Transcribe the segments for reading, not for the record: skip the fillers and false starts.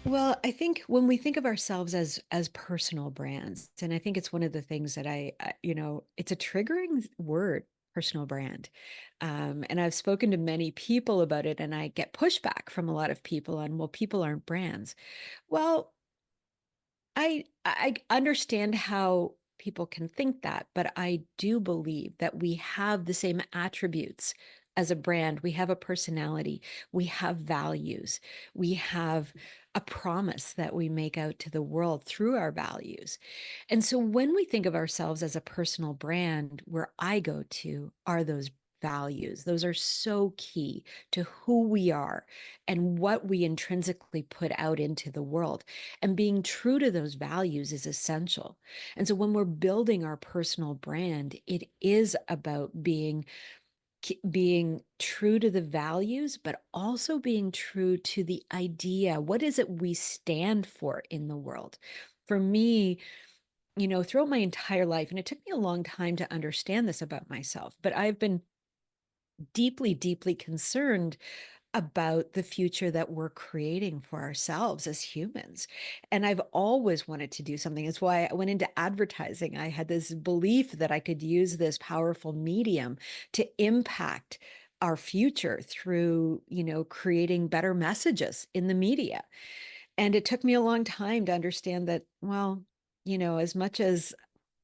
Well, I think when we think of ourselves as personal brands, and I think it's one of the things that it's a triggering word, personal brand. And I've spoken to many people about it, and I get pushback from a lot of people on, well, people aren't brands. Well, I understand how people can think that, but I do believe that we have the same attributes as a brand. We have a personality, we have values, we have a promise that we make out to the world through our values. And so when we think of ourselves as a personal brand, where I go to are those values. Those are so key to who we are and what we intrinsically put out into the world. And being true to those values is essential. And so when we're building our personal brand, it is about being true to the values, but also being true to the idea. What is it we stand for in the world? For me, throughout my entire life, and it took me a long time to understand this about myself, but I've been deeply, deeply concerned about the future that we're creating for ourselves as humans. And I've always wanted to do something. It's why I went into advertising. I had this belief that I could use this powerful medium to impact our future through, creating better messages in the media. And it took me a long time to understand that, well, as much as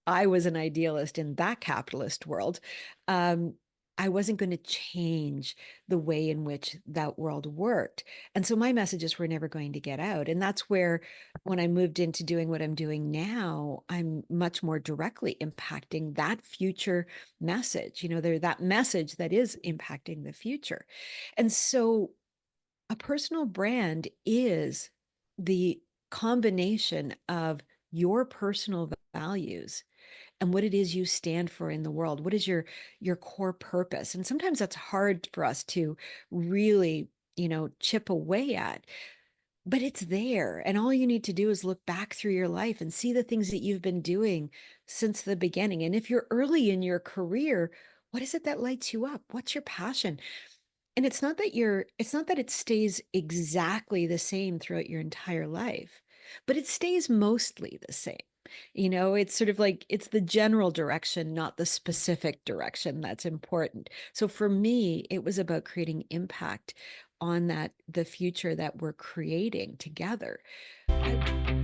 I was an idealist in that capitalist world, um, I wasn't going to change the way in which that world worked. And so my messages were never going to get out. And that's where, when I moved into doing what I'm doing now, I'm much more directly impacting that future message. There that message that is impacting the future. And so a personal brand is the combination of your personal values and what it is you stand for in the world. What is your core purpose? And sometimes that's hard for us to really, chip away at, but it's there. And all you need to do is look back through your life and see the things that you've been doing since the beginning. And if you're early in your career, what is it that lights you up? What's your passion? And it's not that it stays exactly the same throughout your entire life, but it stays mostly the same. It's sort of like it's the general direction, not the specific direction that's important. So for me, it was about creating impact on the future that we're creating together. I,